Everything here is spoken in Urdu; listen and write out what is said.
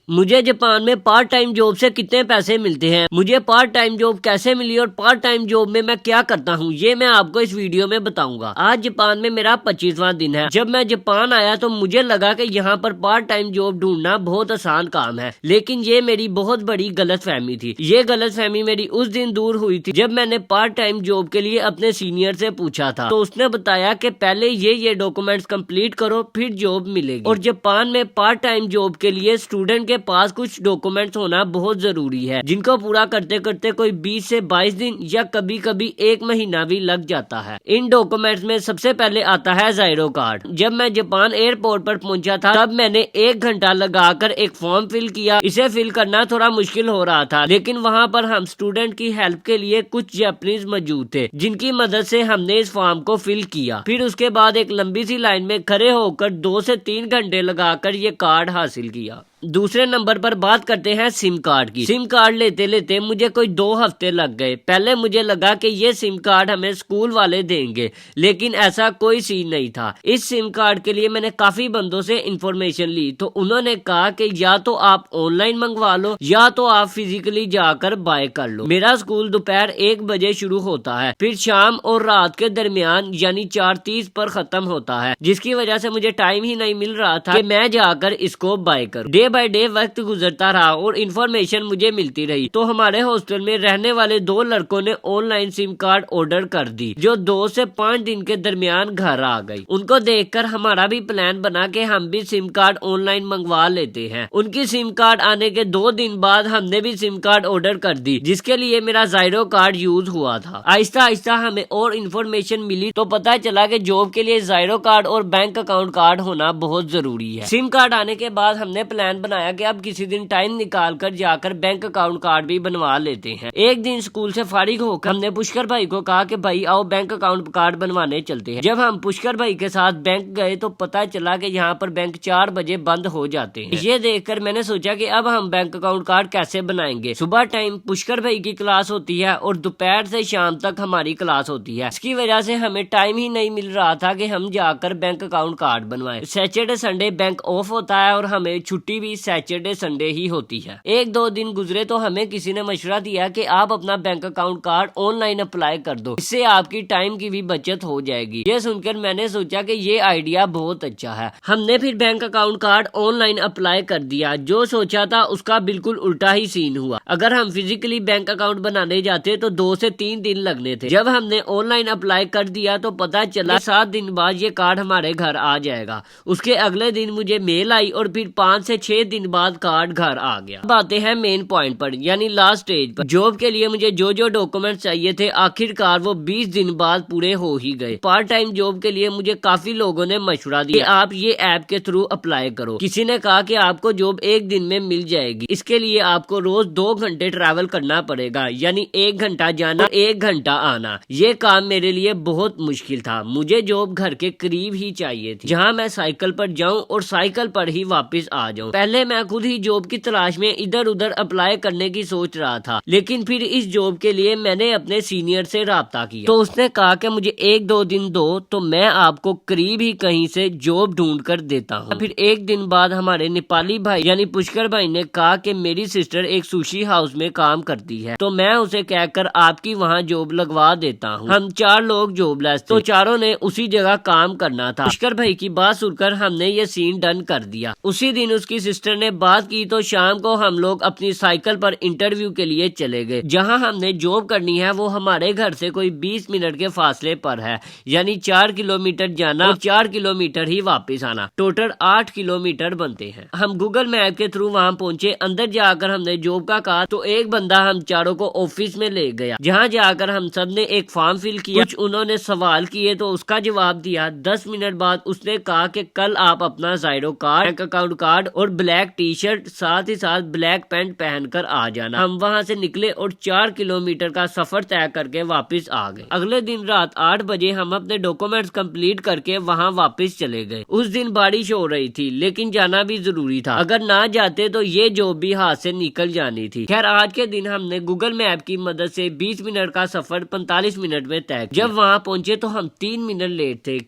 مجھے جاپان میں پارٹ ٹائم جاب سے کتنے پیسے ملتے ہیں، مجھے پارٹ ٹائم جاب کیسے ملی اور پارٹ ٹائم جاب میں کیا کرتا ہوں، یہ میں آپ کو اس ویڈیو میں بتاؤں گا۔ آج جاپان میں میرا 25واں دن ہے۔ جب میں جاپان آیا تو مجھے لگا کہ یہاں پر پارٹ ٹائم جاب ڈھونڈنا بہت آسان کام ہے، لیکن یہ میری بہت بڑی غلط فہمی تھی۔ یہ غلط فہمی میری اس دن دور ہوئی تھی جب میں نے پارٹ ٹائم جاب کے لیے اپنے سینئر سے پوچھا تھا، تو اس نے بتایا کہ پہلے یہ ڈاکومنٹس کمپلیٹ کرو پھر جاب ملے گی۔ اور جاپان میں پارٹ ٹائم جاب کے لیے اسٹوڈنٹ کے پاس کچھ ڈاکومنٹس ہونا بہت ضروری ہے، جن کو پورا کرتے کرتے کوئی 20 سے 22 دن یا کبھی کبھی 1 مہینہ بھی لگ جاتا ہے۔ ان ڈاکومنٹس میں سب سے پہلے آتا ہے زائرو کارڈ۔ جب میں جاپان ایئرپورٹ پر پہنچا تھا تب میں نے 1 گھنٹہ لگا کر ایک فارم فل کیا۔ اسے فل کرنا تھوڑا مشکل ہو رہا تھا، لیکن وہاں پر ہم اسٹوڈنٹ کی ہیلپ کے لیے کچھ جاپنیز موجود تھے، جن کی مدد سے ہم نے اس فارم کو فل کیا۔ پھر اس کے بعد ایک لمبی سی لائن میں کھڑے ہو کر 2 سے 3 گھنٹے لگا کر یہ کارڈ حاصل کیا۔ دوسرے نمبر پر بات کرتے ہیں سم کارڈ کی۔ سم کارڈ لیتے لیتے مجھے کوئی 2 ہفتے لگ گئے۔ پہلے مجھے لگا کہ یہ سم کارڈ ہمیں اسکول والے دیں گے، لیکن ایسا کوئی سین نہیں تھا۔ اس سم کارڈ کے لیے میں نے کافی بندوں سے انفارمیشن لی، تو انہوں نے کہا کہ یا تو آپ آن لائن منگوا لو یا تو آپ فزیکلی جا کر بائی کر لو۔ میرا اسکول دوپہر 1 بجے شروع ہوتا ہے، پھر شام اور رات کے درمیان یعنی 4:30 پر ختم ہوتا ہے، جس کی وجہ سے مجھے ٹائم ہی نہیں مل رہا تھا کہ میں جا کر اس کو بائی کروں۔ ڈے بائی ڈے وقت گزرتا رہا اور انفارمیشن مجھے ملتی رہی، تو ہمارے ہاسٹل میں رہنے والے 2 لڑکوں نے on line some card order کر دی، جو 2 سے 5 دن کے درمیان گھر آ گئی۔ ان کو دیکھ کر ہمارا بھی پلان بنا کہ ہم بھی سم کارڈ آن لائن منگوا لیتے ہیں۔ ان کی سم کارڈ آنے کے 2 دن بعد ہم نے بھی سم کارڈ آرڈر کر دی، جس کے لیے میرا زائرو کارڈ یوز ہوا تھا۔ آہستہ آہستہ ہمیں اور انفارمیشن ملی تو پتہ چلا کہ جاب کے لیے زائرو کارڈ اور بینک اکاؤنٹ کارڈ ہونا بہت ضروری ہے۔ سم کارڈ آنے کے بعد ہم نے پلان بنایا کہ اب کسی دن ٹائم نکال کر جا کر بینک اکاؤنٹ کارڈ بھی بنوا لیتے ہیں۔ ایک دن اسکول سے فارغ ہو کر ہم نے پشکر بھائی کو کہا کہ بھائی آؤ بینک اکاؤنٹ کارڈ بنوانے چلتے ہیں۔ جب ہم پشکر بھائی کے ساتھ بینک گئے تو پتہ چلا کہ یہاں پر بینک 4 بجے بند ہو جاتے ہیں۔ یہ دیکھ کر میں نے سوچا کہ اب ہم بینک اکاؤنٹ کارڈ کیسے بنائیں گے۔ صبح ٹائم پشکر بھائی کی کلاس ہوتی ہے اور دوپہر سے شام تک ہماری کلاس ہوتی ہے، اس کی وجہ سے ہمیں ٹائم ہی نہیں مل رہا تھا کہ ہم جا کر بینک اکاؤنٹ کارڈ بنوائیں۔ سیٹرڈے سنڈے بینک آف ہوتا ہے اور ہمیں چھٹی بھی سیٹرڈے سنڈے ہی ہوتی ہے۔ 1-2 دن گزرے تو ہمیں کسی نے مشورہ دیا کہ آپ اپنا bank account card on line apply کر دو، اس سے آپ کی ٹائم کی بھی بچت ہو جائے گی۔ یہ سن کر میں نے سوچا کہ یہ آئیڈیا بہت اچھا ہے۔ ہم نے پھر bank account card on line apply کر دیا۔ جو سوچا تھا اس کا بالکل الٹا ہی سین ہوا۔ اگر ہم فزیکلی بینک اکاؤنٹ بنانے جاتے تو 2 سے 3 دن لگنے تھے۔ جب ہم نے آن لائن اپلائی کر دیا تو پتا چلا 7 دن بعد یہ کارڈ ہمارے گھر آ جائے گا۔ اس کے اگلے دن مجھے میل آئی اور پھر 5 سے 6 دن بعد کارڈ گھر آ گیا۔ اب آتے ہیں مین پوائنٹ پر یعنی لاسٹ سٹیج پر۔ جاب کے لیے مجھے جو ڈاکومنٹ چاہیے تھے آخر کار وہ 20 دن بعد پورے ہو ہی گئے۔ پارٹ ٹائم جاب کے لیے مجھے کافی لوگوں نے مشورہ دیا کہ آپ یہ ایپ کے تھرو اپلائی کرو۔ کسی نے کہا کہ آپ کو جاب 1 دن میں مل جائے گی، اس کے لیے آپ کو روز 2 گھنٹے ٹریول کرنا پڑے گا، یعنی 1 گھنٹا جانا 1 گھنٹا آنا۔ یہ کام میرے لیے بہت مشکل تھا۔ مجھے جاب گھر کے قریب ہی چاہیے تھی، جہاں میں سائیکل پر جاؤں اور سائیکل پر ہی واپس آ جاؤں۔ پہلے میں خود ہی جاب کی تلاش میں ادھر ادھر اپلائی کرنے کی سوچ رہا تھا، لیکن پھر اس جاب کے لیے میں نے اپنے سینئر سے رابطہ کیا تو اس نے کہا کہ مجھے 1-2 دن دو تو میں آپ کو قریب ہی کہیں سے جاب ڈھونڈ کر دیتا ہوں۔ پھر 1 دن بعد ہمارے نیپالی بھائی یعنی پشکر بھائی نے کہا کہ میری سسٹر ایک سوشی ہاؤس میں کام کرتی ہے، تو میں اسے کہہ کر آپ کی وہاں جاب لگوا دیتا ہوں۔ ہم 4 لوگ جاب لیس تھے تو چاروں نے اسی جگہ کام کرنا تھا۔ پشکر بھائی کی بات سن کر ہم نے یہ سین ڈن کر دیا۔ اسی دن اس کی سسٹر نے بات کی تو شام کو ہم لوگ اپنی سائیکل پر انٹرویو کے لیے چلے گئے۔ جہاں ہم نے جاب کرنی ہے وہ ہمارے گھر سے کوئی 20 منٹ کے فاصلے پر ہے، یعنی 4 کلومیٹر جانا اور 4 کلومیٹر ہی واپس آنا، ٹوٹل 8 کلومیٹر بنتے ہیں۔ ہم گوگل میپ کے تھرو وہاں پہنچے۔ اندر جا کر ہم نے جاب کا کہا تو ایک بندہ ہم چاروں کو آفس میں لے گیا، جہاں جا کر ہم سب نے ایک فارم فل کیا۔ کچھ انہوں نے سوال کیے تو اس کا جواب دیا۔ 10 منٹ بعد اس نے کہا کہ کل آپ اپنا زائرو کارڈ، بینک اکاؤنٹ کارڈ اور بلیک ٹی شرٹ ساتھ ہی ساتھ بلیک پینٹ پہن کر آ جانا۔ ہم وہاں سے نکلے اور 4 کلومیٹر کا سفر طے کر کے واپس آ گئے۔ اگلے دن رات 8 بجے ہم اپنے ڈاکومنٹس کمپلیٹ کر کے وہاں واپس چلے گئے۔ اس دن بارش ہو رہی تھی لیکن جانا بھی ضروری تھا، اگر نہ جاتے تو یہ جاب بھی ہاتھ سے نکل جانی تھی۔ خیر آج کے دن ہم نے گوگل میپ کی مدد سے 20 منٹ کا سفر 45 منٹ میں طے کیا۔ جب وہاں پہنچے تو ہم 3 منٹ لیٹ تھے۔